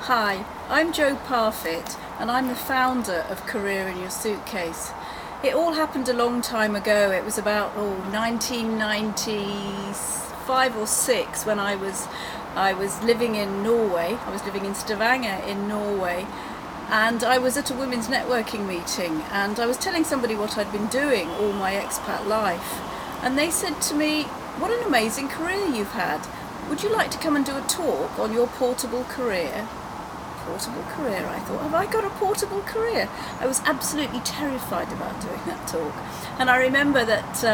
Hi, I'm Jo Parfitt and I'm the founder of Career in Your Suitcase. It all happened a long time ago. It was about 1995 or 6 when I was living in Norway. I was living in Stavanger in Norway, and I was at a women's networking meeting, and I was telling somebody what I'd been doing all my expat life, and they said to me, "What an amazing career you've had. Would you like to come and do a talk on your portable career?" Portable career, I thought, have I got a portable career? I was absolutely terrified about doing that talk. And I remember that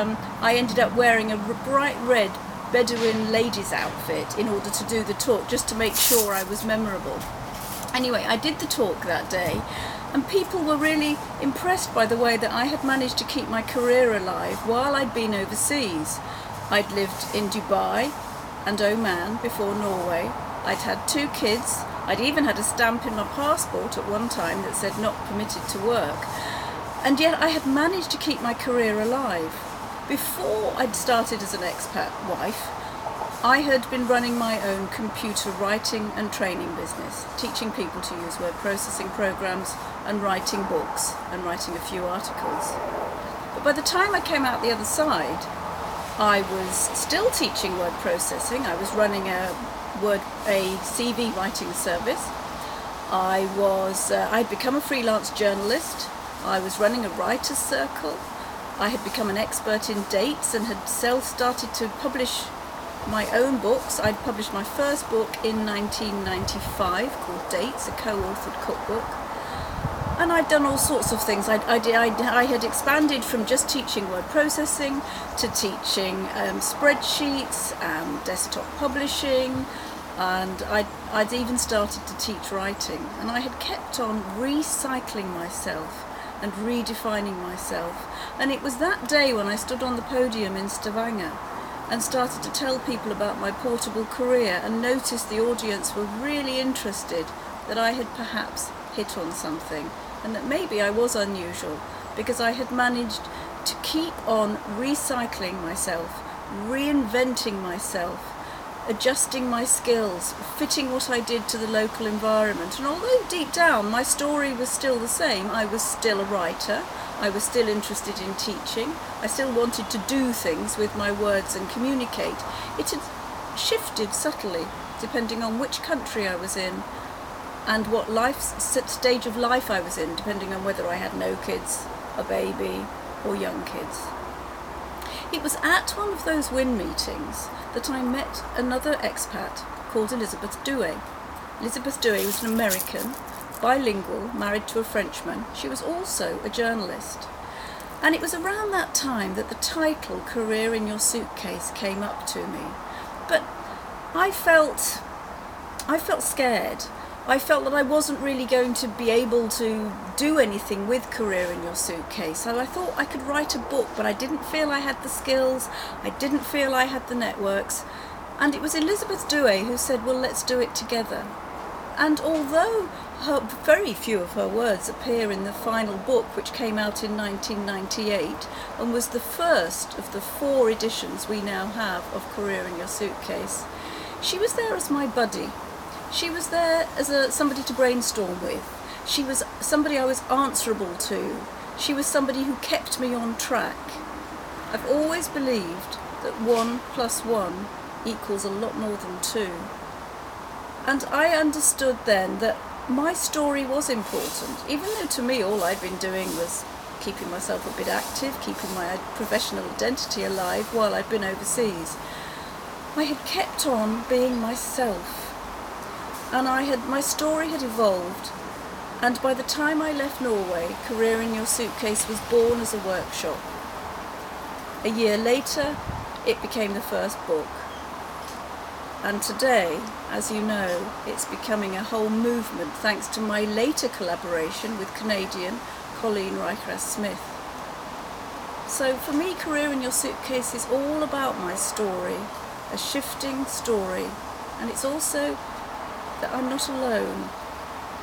I ended up wearing a bright red Bedouin lady's outfit in order to do the talk, just to make sure I was memorable. Anyway, I did the talk that day, and people were really impressed by the way that I had managed to keep my career alive while I'd been overseas. I'd lived in Dubai and Oman before Norway. I'd had 2 kids. I'd even had a stamp in my passport at one time that said not permitted to work. And yet I had managed to keep my career alive. Before I'd started as an expat wife, I had been running my own computer writing and training business, teaching people to use word processing programs and writing books and writing a few articles. But by the time I came out the other side, I was still teaching word processing. I was running a CV writing service. I'd become a freelance journalist. I was running a writer's circle. I had become an expert in dates and had started to publish my own books. I'd published my first book in 1995 called Dates, a co-authored cookbook. And I'd done all sorts of things. I had expanded from just teaching word processing to teaching spreadsheets and desktop publishing, and I'd even started to teach writing. And I had kept on recycling myself and redefining myself. And it was that day when I stood on the podium in Stavanger and started to tell people about my portable career and noticed the audience were really interested, that I had perhaps hit on something, and that maybe I was unusual because I had managed to keep on recycling myself, reinventing myself, adjusting my skills, fitting what I did to the local environment. And although deep down my story was still the same, I was still a writer, I was still interested in teaching, I still wanted to do things with my words and communicate. It had shifted subtly depending on which country I was in and what stage of life I was in, depending on whether I had no kids, a baby, or young kids. It was at one of those WIN meetings that I met another expat called Elizabeth Douay. Elizabeth Douay was an American, bilingual, married to a Frenchman. She was also a journalist. And it was around that time that the title Career in Your Suitcase came up to me. But I felt scared. I felt that I wasn't really going to be able to do anything with Career in Your Suitcase. So I thought I could write a book, but I didn't feel I had the skills, I didn't feel I had the networks. And it was Elizabeth Douay who said, well, let's do it together. And although very few of her words appear in the final book, which came out in 1998 and was the first of the 4 editions we now have of Career in Your Suitcase, she was there as my buddy. She was there as somebody to brainstorm with. She was somebody I was answerable to. She was somebody who kept me on track. I've always believed that 1 + 1 equals a lot more than 2. And I understood then that my story was important, even though to me all I'd been doing was keeping myself a bit active, keeping my professional identity alive while I'd been overseas. I had kept on being myself. And my story had evolved, and by the time I left Norway, Career in Your Suitcase was born as a workshop. A year later, it became the first book. And today, as you know, it's becoming a whole movement thanks to my later collaboration with Canadian Colleen Rycrass-Smith. So for me, Career in Your Suitcase is all about my story, a shifting story, and it's also that I'm not alone.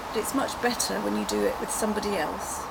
But it's much better when you do it with somebody else.